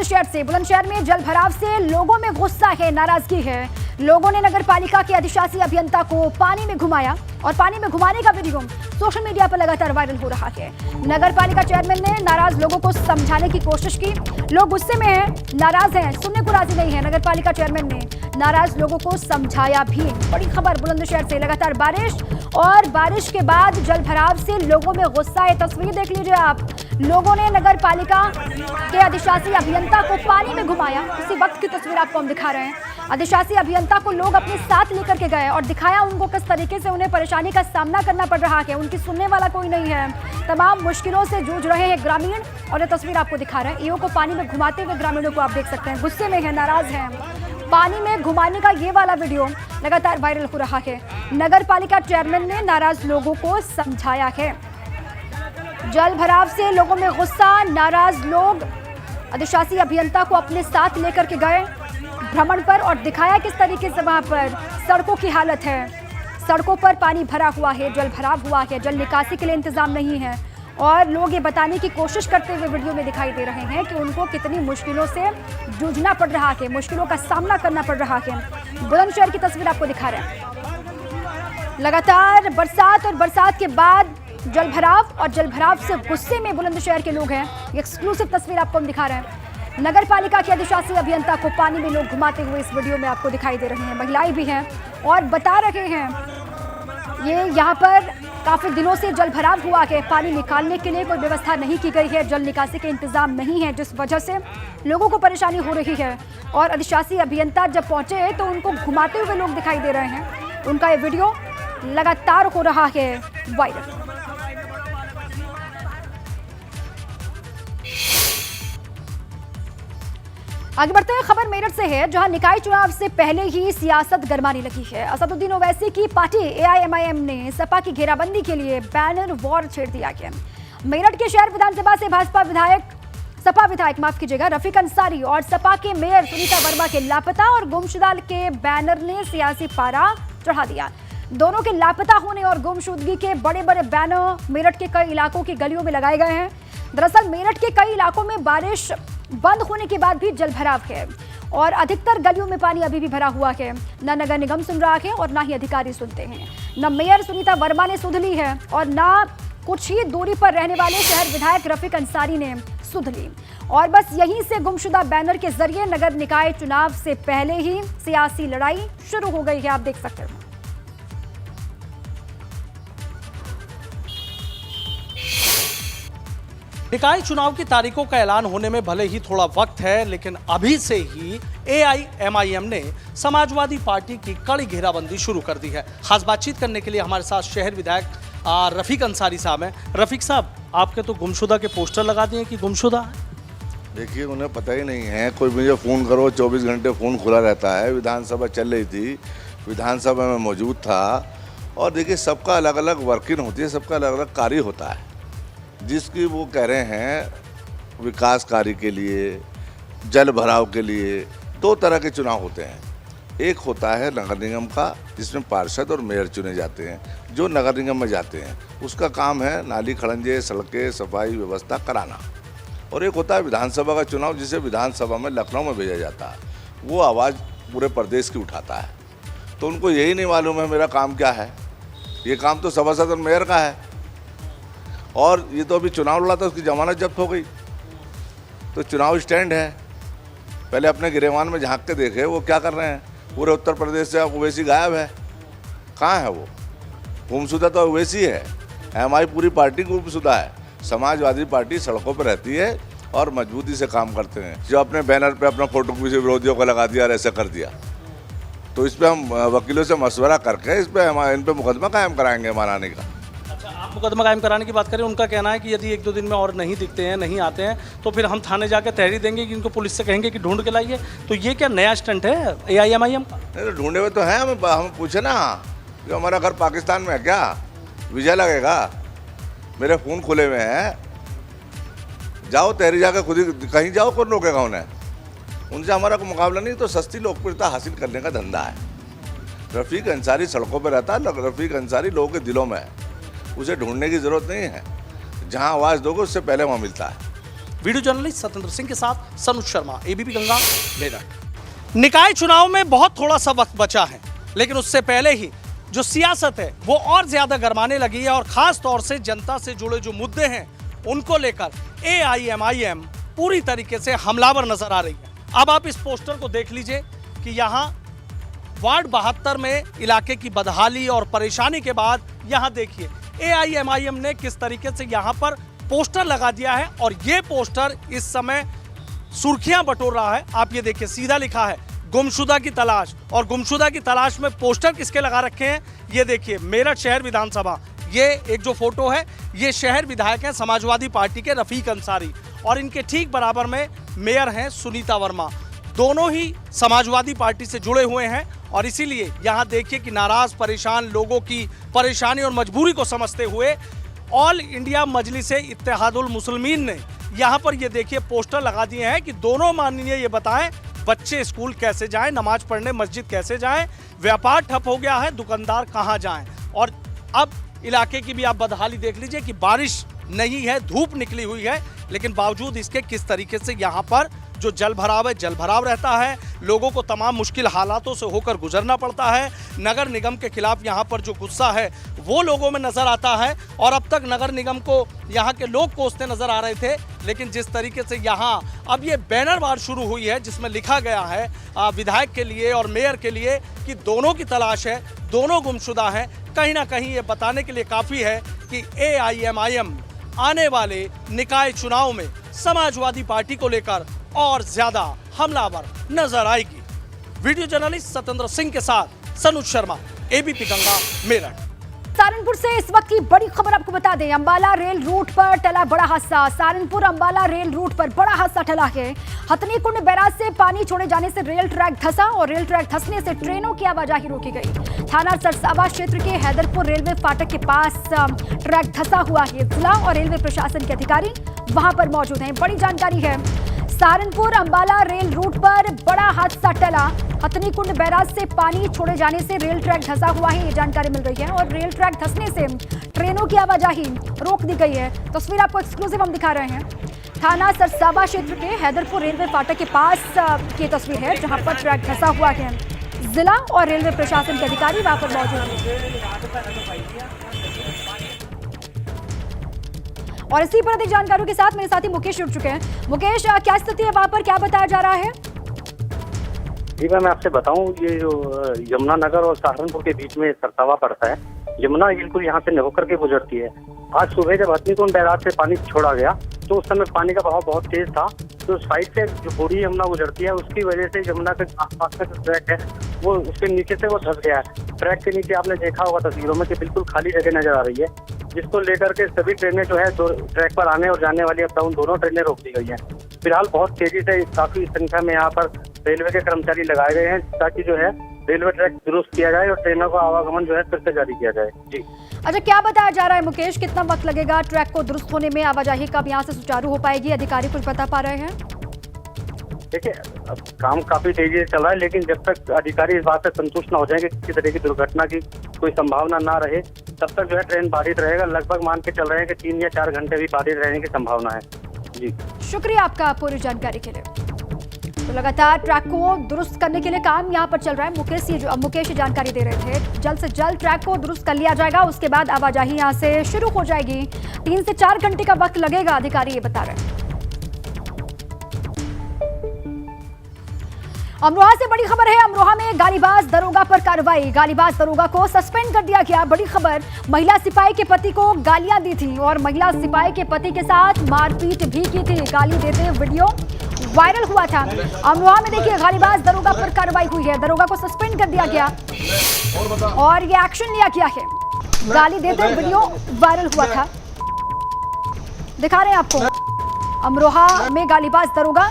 बुलंदशहर में जल भराव से लोगों में गुस्सा है, नाराजगी है। लोगों ने नगर पालिका के अधिशासी अभियंता को पानी में घुमाया और पानी में घुमाने का वीडियो सोशल मीडिया पर लगातार वायरल हो रहा है। नगर पालिका चेयरमैन ने नाराज लोगों को समझाने की कोशिश की। लोग गुस्से में हैं, नाराज हैं, सुनने को राजी नहीं है। नगर पालिका चेयरमैन ने नाराज लोगों को समझाया भी। बड़ी खबर बुलंदशहर से, लगातार बारिश और बारिश के बाद जल भराव से लोगों में गुस्सा है। तस्वीर देख लीजिए आप। लोगों ने नगर पालिका के अधिशासी अभियंता को पानी में घुमाया। इसी वक्त की तस्वीर आपको हम दिखा रहे हैं। अधिशासी अभियंता को लोग अपने साथ लेकर के गए और दिखाया उनको किस तरीके से उन्हें परेशानी का सामना करना पड़ रहा है। उनकी सुनने वाला कोई नहीं है। तमाम मुश्किलों से जूझ रहे हैं ग्रामीण और ये तस्वीर आपको दिखा रहे हैं। ईओ को पानी में घुमाते हुए ग्रामीणों को आप देख सकते हैं, गुस्से में है, नाराज हैं। पानी में घुमाने का ये वाला वीडियो लगातार वायरल हो रहा है। नगर पालिका चेयरमैन ने नाराज लोगों को समझाया है। जल भराव से लोगों में गुस्सा, नाराज लोग अधिशासी अभियंता को अपने साथ लेकर के गए भ्रमण पर और दिखाया किस तरीके से वहां पर सड़कों की हालत है। सड़कों पर पानी भरा हुआ है, जल भराव हुआ है, जल निकासी के लिए इंतजाम नहीं है और लोग ये बताने की कोशिश करते हुए वीडियो में दिखाई दे रहे हैं कि उनको कितनी मुश्किलों से जूझना पड़ रहा है, मुश्किलों का सामना करना पड़ रहा है। बुलंदशहर की तस्वीर आपको दिखा रहे हैं। लगातार बरसात और बरसात के बाद जल भराव और जल भराव से गुस्से में बुलंदशहर के लोग हैं। एक्सक्लूसिव तस्वीर आपको हम दिखा रहे हैं। नगर पालिका के अधिशासी अभियंता को पानी में लोग घुमाते हुए इस वीडियो में आपको दिखाई दे रहे हैं। महिलाएं भी हैं और बता रहे हैं ये यहाँ पर काफी दिनों से जल भराव हुआ है। पानी निकालने के लिए कोई व्यवस्था नहीं की गई है, जल निकासी के इंतजाम नहीं है, जिस वजह से लोगों को परेशानी हो रही है। और अधिशासी अभियंता जब पहुंचे तो उनको घुमाते हुए लोग दिखाई दे रहे हैं। उनका ये वीडियो लगातार हो रहा है वायरल। आगे बढ़ते हैं, खबर मेरठ से है, जहां निकाय चुनाव से पहले ही सियासत गरमाने लगी है। असदुद्दीन ओवैसी की पार्टी एआईएमआईएम ने सपा की घेराबंदी के लिए बैनर वॉर छेड़ दिया है। मेरठ के शहर विधानसभा से सपा विधायक रफीक अंसारी और सपा के मेयर सुनीता वर्मा के लापता और गुमशुदा के बैनर ने सियासी पारा चढ़ा दिया। दोनों के लापता होने और गुमशुदगी के बड़े बड़े बैनर मेरठ के कई इलाकों की गलियों में लगाए गए हैं। दरअसल मेरठ के कई इलाकों में बारिश बंद होने के बाद भी जल भराव है और अधिकतर गलियों में पानी अभी भी भरा हुआ है। न नगर निगम सुन रहा है और ना ही अधिकारी सुनते हैं। न मेयर सुनीता वर्मा ने सुध ली है और ना कुछ ही दूरी पर रहने वाले शहर विधायक रफीक अंसारी ने सुध ली। और बस यहीं से गुमशुदा बैनर के जरिए नगर निकाय चुनाव से पहले ही सियासी लड़ाई शुरू हो गई है। आप देख सकते हो। निकाय चुनाव की तारीखों का ऐलान होने में भले ही थोड़ा वक्त है, लेकिन अभी से ही एआईएमआईएम ने समाजवादी पार्टी की कड़ी घेराबंदी शुरू कर दी है। खास बातचीत करने के लिए हमारे साथ शहर विधायक रफीक अंसारी साहब हैं। रफीक साहब, आपके तो गुमशुदा के पोस्टर लगा दिए कि गुमशुदा है। देखिए, उन्हें पता ही नहीं है। कोई मुझे फ़ोन करो, 24 घंटे फ़ोन खुला रहता है। विधानसभा चल रही थी, विधानसभा में मौजूद था। और देखिए, सबका अलग अलग वर्किंग होती है, सबका अलग अलग कार्य होता है। जिसकी वो कह रहे हैं विकास कार्य के लिए, जल भराव के लिए 2 तरह के चुनाव होते हैं। एक होता है नगर निगम का, जिसमें पार्षद और मेयर चुने जाते हैं। जो नगर निगम में जाते हैं उसका काम है नाली खड़ंजे, सड़कें, सफाई व्यवस्था कराना। और एक होता है विधानसभा का चुनाव, जिसे विधानसभा में लखनऊ में भेजा जाता है। वो आवाज़ पूरे प्रदेश की उठाता है। तो उनको यही नहीं मालूम है मेरा काम क्या है। ये काम तो सभासद और मेयर का है। और ये तो अभी चुनाव लड़ा था, उसकी जमानत जब्त हो गई। तो चुनाव स्टैंड है। पहले अपने गिरेवान में झांक के देखे वो क्या कर रहे हैं। पूरे उत्तर प्रदेश से अब ओवैसी गायब है। कहाँ है वो? गुमशुदा तो ओवैसी है। एमआई पूरी पार्टी गुमशुदा है। समाजवादी पार्टी सड़कों पर रहती है और मजबूती से काम करते हैं। जो अपने बैनर पे अपना फोटो किसी विरोधियों को लगा दिया और ऐसा कर दिया, तो इस पर हम वकीलों से मशवरा करके इन पर मुकदमा कायम कराएंगे मनाने का। मुकदमा कायम कराने की बात करें, उनका कहना है कि यदि 1-2 दिन में और नहीं दिखते हैं, नहीं आते हैं, तो फिर हम थाने जाकर तहरीर देंगे कि इनको पुलिस से कहेंगे कि ढूंढ के लाइए। तो ये क्या नया स्टंट है एआईएमआईएम का? नहीं, ढूंढे हुए तो हैं। हम पूछे ना कि हमारा घर पाकिस्तान में है क्या, वीज़ा लगेगा? मेरे फ़ोन खुले हुए हैं। जाओ तहरीर जाकर खुद ही कहीं जाओ, कौन रोकेगा उन्हें? उनसे हमारा कोई मुकाबला नहीं। तो सस्ती लोकप्रियता हासिल करने का धंधा है। रफीक अंसारी सड़कों पर रहता है। रफीक अंसारी लोगों के दिलों में है। उसे ढूंढने की ज़रूरत नहीं है। जहां आवाज़ दोगे उससे पहले वहां मिलता है। वीडियो जर्नलिस्ट सत्येंद्र सिंह के साथ सनुज शर्मा, एबीपी गंगा, मेरठ। निकाय चुनाव में बहुत थोड़ा सा वक्त बचा है, लेकिन उससे पहले ही जो सियासत है वो और ज्यादा गरमाने लगी है और खास तौर से जनता से जुड़े जो मुद्दे हैं उनको लेकर AIMIM पूरी तरीके से हमलावर नजर आ रही है। अब आप इस पोस्टर को देख लीजिए कि यहाँ वार्ड 72 में इलाके की बदहाली और परेशानी के बाद यहाँ देखिए AIMIM ने किस तरीके से यहाँ पर पोस्टर लगा दिया है और ये पोस्टर इस समय सुर्खियां बटोर रहा है। आप ये देखिए, सीधा लिखा है गुमशुदा की तलाश, और गुमशुदा की तलाश में पोस्टर किसके लगा रखे हैं ये देखिए, मेरठ शहर विधानसभा। ये एक जो फोटो है ये शहर विधायक हैं समाजवादी पार्टी के रफीक अंसारी, और इनके ठीक बराबर में मेयर हैं सुनीता वर्मा। दोनों ही समाजवादी पार्टी से जुड़े हुए हैं और इसीलिए यहाँ देखिए कि नाराज परेशान लोगों की परेशानी और मजबूरी को समझते हुए ऑल इंडिया मजलिस इत्तेहादुल मुस्लिमीन ने यहाँ पर ये देखिए पोस्टर लगा दिए हैं कि दोनों माननीय ये बताएं बच्चे स्कूल कैसे जाएं, नमाज पढ़ने मस्जिद कैसे जाएं, व्यापार ठप हो गया है, दुकानदार कहाँ जाएं। और अब इलाके की भी आप बदहाली देख लीजिए कि बारिश नहीं है, धूप निकली हुई है, लेकिन बावजूद इसके किस तरीके से यहाँ पर जो जल भराव रहता है, लोगों को तमाम मुश्किल हालातों से होकर गुजरना पड़ता है। नगर निगम के खिलाफ यहाँ पर जो गुस्सा है वो लोगों में नजर आता है और अब तक नगर निगम को यहाँ के लोग कोसते नजर आ रहे थे, लेकिन जिस तरीके से यहाँ अब ये बैनर वार शुरू हुई है जिसमें लिखा गया है विधायक के लिए और मेयर के लिए कि दोनों की तलाश है, दोनों गुमशुदा हैं, कहीं ना कहीं ये बताने के लिए काफ़ी है कि AIMIM आने वाले निकाय चुनाव में समाजवादी पार्टी को लेकर और ज्यादा हमलावर नजर आएगी। वीडियो जर्नलिस्ट सत्येंद्र सिंह के साथ सनुज शर्मा, एबीपी गंगा, मेरठ। सहारनपुर से इस वक्त की बड़ी खबर आपको बता दें, अंबाला रेल रूट पर टला बड़ा हादसा। सहारनपुर अंबाला रेल रूट पर बड़ा हादसा टला है। हथनी कुंड बैराज से पानी छोड़े जाने से रेल ट्रैक धंसा और रेल ट्रैक धंसने से ट्रेनों की आवाजाही रोकी गई। थाना सरसावा क्षेत्र के हैदरपुर रेलवे फाटक के पास ट्रैक धंसा हुआ है। जिला और रेलवे प्रशासन के अधिकारी वहां पर मौजूद हैं। बड़ी जानकारी है, सहारनपुर अंबाला रेल रूट पर बड़ा हादसा टला। हथनी कुंड बैराज से पानी छोड़े जाने से रेल ट्रैक धंसा हुआ है, ये जानकारी मिल रही है और रेल ट्रैक धंसने से ट्रेनों की आवाजाही रोक दी गई है। तस्वीर आपको एक्सक्लूसिव हम दिखा रहे हैं। थाना सरसावा क्षेत्र के हैदरपुर रेलवे फाटक के पास की तस्वीर है जहां पर ट्रैक धंसा हुआ है। जिला और रेलवे प्रशासन के अधिकारी वहां पर मौजूद हैं। और इसी पर अधिक जानकारियों के साथ मेरे साथी मुकेश जुड़ चुके हैं। मुकेश, क्या स्थिति है वहां पर, क्या बताया जा रहा है? जी मैं आपसे बताऊं, ये जो यमुना नगर और सहारनपुर के बीच में सरसावा पड़ता है, यमुना बिल्कुल यहाँ से होकर के गुजरती है। आज सुबह जब हथनी कुंड बैराज से पानी छोड़ा गया तो उस समय पानी का बहाव बहुत तेज था, तो साइड से जो बूढ़ी यमुना गुजरती है उसकी वजह से यमुना के आसपास का जो ट्रैक है वो उसके नीचे से वो धंस गया है। ट्रैक के नीचे आपने देखा होगा तस्वीरों में कि बिल्कुल खाली जगह नजर आ रही है, जिसको लेकर के सभी ट्रेनें जो है ट्रैक पर आने और जाने वाली अप डाउन दोनों ट्रेनें रोक दी गई हैं। फिलहाल बहुत तेजी से काफी संख्या में यहाँ पर रेलवे के कर्मचारी लगाए गए हैं ताकि जो है रेलवे ट्रैक दुरुस्त किया जाए और ट्रेनों का आवागमन जो है फिर से जारी किया जाए। जी अच्छा, क्या बताया जा रहा है मुकेश, कितना वक्त लगेगा ट्रैक को दुरुस्त होने में? आवाजाही कब यहाँ से सुचारू हो पाएगी? अधिकारी कुछ बता पा रहे हैं? देखिए, काम काफी तेजी से चल रहा है, लेकिन जब तक अधिकारी इस बात से संतुष्ट न हो जाएंगे किसी तरह की दुर्घटना की कोई संभावना ना रहे, तब तक जो है ट्रेन बाधित रहेगा। लगभग मान के चल रहे हैं कि 3 या 4 घंटे भी बाधित रहने की संभावना है। जी शुक्रिया आपका पूरी जानकारी के लिए। तो लगातार ट्रैक को दुरुस्त करने के लिए काम यहाँ पर चल रहा है। मुकेश जानकारी दे रहे थे, जल्द से जल्द ट्रैक को दुरुस्त कर लिया जाएगा, उसके बाद आवाजाही यहाँ से शुरू हो जाएगी। 3 से 4 घंटे का वक्त लगेगा, अधिकारी ये बता रहे हैं। अमरोहा से बड़ी खबर है। अमरोहा में गालीबाज दरोगा पर कार्रवाई। गालीबाज दरोगा को सस्पेंड कर दिया गया। बड़ी खबर, महिला सिपाही के पति को गालियां दी थी और महिला सिपाही के पति के साथ मारपीट भी की थी। गाली देते वीडियो वायरल हुआ था। अमरोहा में देखिए गालीबाज दरोगा पर कार्रवाई हुई है। दरोगा को सस्पेंड कर दिया गया और ये एक्शन लिया गया है। गाली देते वीडियो वायरल हुआ था, दिखा रहे हैं आपको। अमरोहा में गालीबाज दरोगा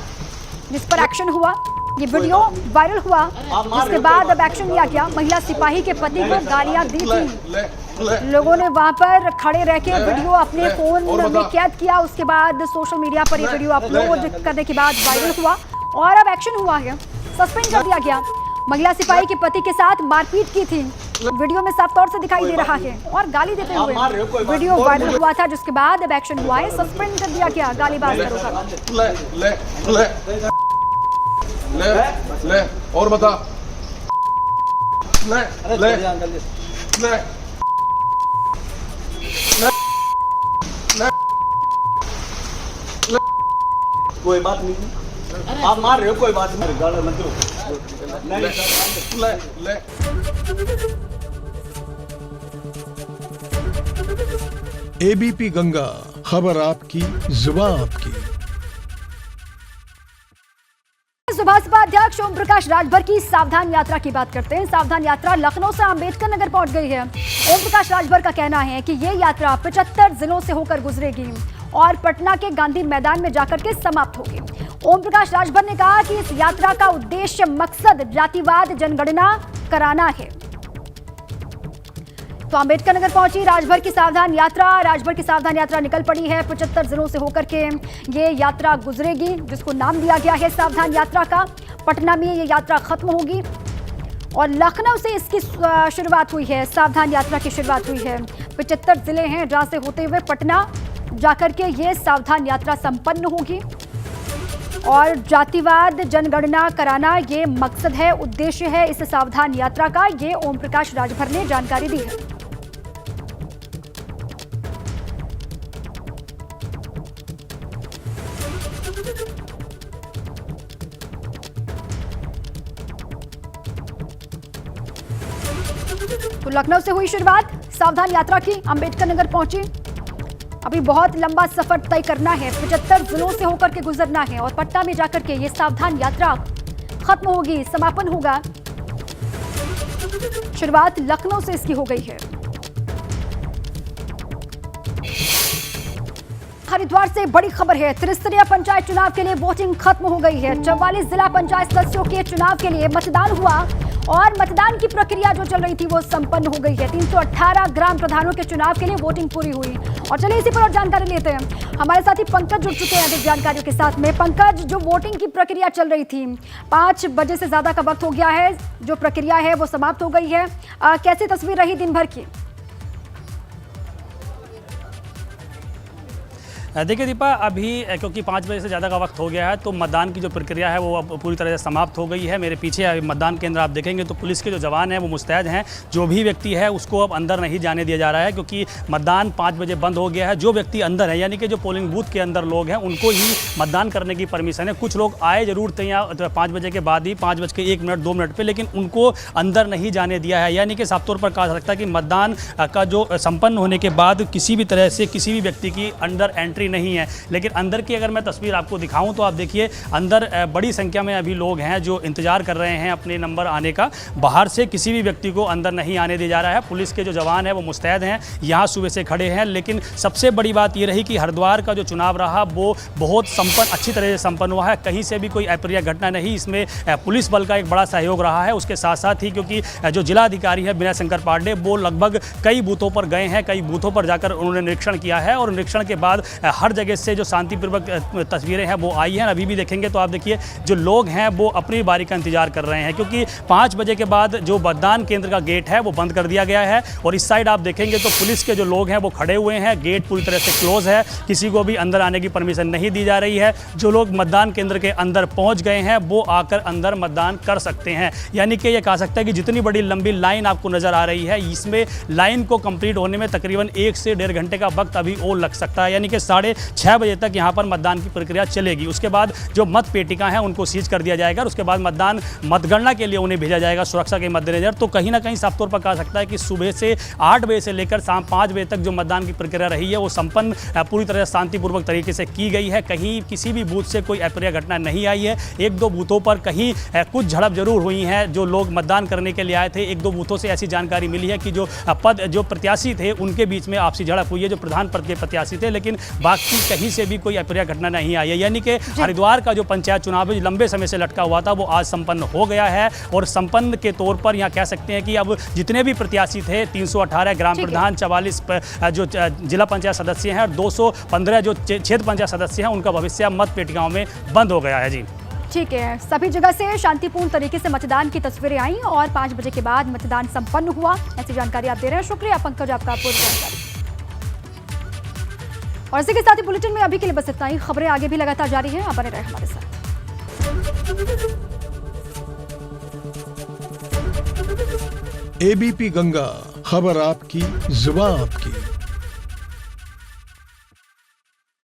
जिस पर एक्शन हुआ, ये वीडियो वायरल हुआ, जिसके बाद अब एक्शन लिया गया। महिला सिपाही के पति को गालियां दी थी। लोगों ने वहां पर खड़े रह के वीडियो अपने फोन में कैद किया। उसके बाद सोशल मीडिया पर ये वीडियो अपलोड करने के बाद वायरल हुआ और अब एक्शन हुआ है, सस्पेंड कर दिया गया। महिला सिपाही के पति के साथ मारपीट की थी। वीडियो में साफ तौर से दिखाई दे रहा है और गाली देते हुए वीडियो वायरल हुआ था, जिसके बाद अब एक्शन हुआ है, सस्पेंड कर दिया गया गालीबाज दरोगा। ले और बता ले ले ले कोई बात नहीं, आप मार रहे हो, कोई बात नहीं, गाली मत दो। ले एबीपी गंगा, खबर आपकी, जुबान आपकी। सुभाषपा अध्यक्ष ओम प्रकाश राजभर की सावधान यात्रा की बात करते हैं। सावधान यात्रा लखनऊ से अंबेडकर नगर पहुंच गई है। ओम प्रकाश राजभर का कहना है कि ये यात्रा 75 जिलों से होकर गुजरेगी और पटना के गांधी मैदान में जाकर के समाप्त होगी। ओम प्रकाश राजभर ने कहा कि इस यात्रा का उद्देश्य मकसद जातिवाद जनगणना कराना है। तो अंबेडकर नगर पहुंची राजभर की सावधान यात्रा निकल पड़ी है। 75 जिलों से होकर के ये यात्रा गुजरेगी, जिसको नाम दिया गया है सावधान यात्रा का। पटना में ये यात्रा खत्म होगी और लखनऊ से इसकी शुरुआत हुई है। सावधान यात्रा की शुरुआत हुई है। 75 जिले हैं जहां से होते हुए पटना जाकर के ये सावधान यात्रा संपन्न होगी और जातिवाद जनगणना कराना ये मकसद है, उद्देश्य है इस सावधान यात्रा का। ये ओम प्रकाश राजभर ने जानकारी दी है। तो लखनऊ से हुई शुरुआत सावधान यात्रा की, अंबेडकर नगर पहुंची। अभी बहुत लंबा सफर तय करना है, 75 जिलों से होकर के गुजरना है और पटना में जाकर के ये सावधान यात्रा खत्म होगी, समापन होगा। शुरुआत लखनऊ से इसकी हो गई है। हरिद्वार से बड़ी खबर है। त्रिस्तरीय पंचायत चुनाव के लिए वोटिंग खत्म हो गई है। 44 जिला पंचायत सदस्यों के चुनाव के लिए मतदान हुआ और मतदान की प्रक्रिया जो चल रही थी वो संपन्न हो गई है। 318 ग्राम प्रधानों के चुनाव के लिए वोटिंग पूरी हुई। और चलिए इसी पर और जानकारी लेते हैं। हमारे साथी पंकज जुड़ चुके हैं अधिक जानकारियों के साथ में। पंकज, जो वोटिंग की प्रक्रिया चल रही थी, 5 बजे से ज्यादा का वक्त हो गया है, जो प्रक्रिया है वो समाप्त हो गई है। कैसी तस्वीर रही दिन भर की? देखिए दीपा, अभी क्योंकि 5 बजे से ज़्यादा का वक्त हो गया है तो मतदान की जो प्रक्रिया है वो अब पूरी तरह से समाप्त हो गई है। मेरे पीछे मतदान केंद्र आप देखेंगे तो पुलिस के जो जवान हैं वो मुस्तैद हैं। जो भी व्यक्ति है उसको अब अंदर नहीं जाने दिया जा रहा है क्योंकि मतदान 5 बजे बंद हो गया है। जो व्यक्ति अंदर है, यानी कि जो पोलिंग बूथ के अंदर लोग हैं, उनको ही मतदान करने की परमिशन है। कुछ लोग आए जरूर थे यहाँ 5 बजे के बाद ही, 5:01 पर, लेकिन उनको अंदर नहीं जाने दिया है। यानी कि साफ तौर पर कहा जा सकता है कि मतदान का जो संपन्न होने के बाद किसी भी तरह से किसी भी व्यक्ति की अंदर एंट्री नहीं है। लेकिन अंदर की अगर मैं तस्वीर आपको दिखाऊं तो आप देखिए अंदर बड़ी संख्या में अभी लोग हैं जो इंतजार कर रहे हैं अपने नंबर आने का। बाहर से किसी भी व्यक्ति को अंदर नहीं आने दिया जा रहा है। पुलिस के जो जवान हैं वो मुस्तैद हैं, यहाँ सुबह से खड़े हैं। लेकिन सबसे बड़ी बात ये रही कि हरिद्वार का जो चुनाव रहा वो बहुत अच्छी तरह से संपन्न हुआ है। कहीं से भी कोई अप्रिय घटना नहीं। इसमें पुलिस बल का एक बड़ा सहयोग रहा है। उसके साथ साथ ही क्योंकि जो जिला अधिकारी है विनय शंकर पांडे, वो लगभग कई बूथों पर गए हैं, कई बूथों पर जाकर उन्होंने निरीक्षण किया है और निरीक्षण के बाद हर जगह से जो शांतिपूर्वक तस्वीरें हैं वो आई हैं। अभी भी देखेंगे तो आप देखिए जो लोग हैं वो अपनी बारी का इंतजार कर रहे हैं क्योंकि 5 बजे के बाद जो मतदान केंद्र का गेट है वो बंद कर दिया गया है। और इस साइड आप देखेंगे तो पुलिस के जो लोग हैं वो खड़े हुए हैं। गेट पूरी तरह से क्लोज है, किसी को भी अंदर आने की परमिशन नहीं दी जा रही है। जो लोग मतदान केंद्र के अंदर पहुंच गए हैं वो आकर अंदर मतदान कर सकते हैं। यानी कि ये कहा सकता है कि जितनी बड़ी लंबी लाइन आपको नजर आ रही है, इसमें लाइन को कंप्लीट होने में तकरीबन 1 से 1.5 घंटे का वक्त अभी और लग सकता है। यानी कि 6:30 बजे तक यहाँ पर मतदान की प्रक्रिया चलेगी। उसके बाद जो मत पेटिका हैं उनको सीज कर दिया जाएगा और उसके बाद मतगणना के लिए उन्हें भेजा जाएगा सुरक्षा के मद्देनजर। तो कहीं ना कहीं साफ तौर पर कहा सकता है कि सुबह से 8 बजे से लेकर शाम 5 बजे तक जो मतदान की प्रक्रिया रही है वो संपन्न पूरी तरह से शांतिपूर्वक तरीके से की गई है। कहीं किसी भी बूथ से कोई अप्रिय घटना नहीं आई है। 1-2 बूथों पर कहीं कुछ झड़प जरूर हुई है। जो लोग मतदान करने के लिए आए थे, 1-2 बूथों से ऐसी जानकारी मिली है कि जो प्रत्याशी थे उनके बीच में आपसी झड़प हुई है, जो प्रधान पद के प्रत्याशी थे। लेकिन बाकी कहीं से भी कोई अप्रिय घटना नहीं आई है। यानी कि हरिद्वार का जो पंचायत चुनाव है जो लंबे समय से लटका हुआ था वो आज संपन्न हो गया है। और संपन्न के तौर पर यहाँ कह सकते हैं कि अब जितने भी प्रत्याशी थे, 318 ग्राम प्रधान, 44 जो जिला पंचायत सदस्य हैं और 215 जो क्षेत्र पंचायत सदस्य हैं, उनका भविष्य मत पेटिकाओं में बंद हो गया है। जी ठीक है, सभी जगह से शांतिपूर्ण तरीके से मतदान की तस्वीरें आई और 5 बजे के बाद मतदान संपन्न हुआ। ऐसी जानकारी आप दे रहे हैं, शुक्रिया पंकज आपका पूरी जानकारी। और इसी के साथ ही बुलेटिन में अभी के लिए बस इतना ही। खबरें आगे भी लगातार जारी हैं, आप बने रहे हमारे साथ। एबीपी गंगा, खबर आपकी, जुबान आपकी।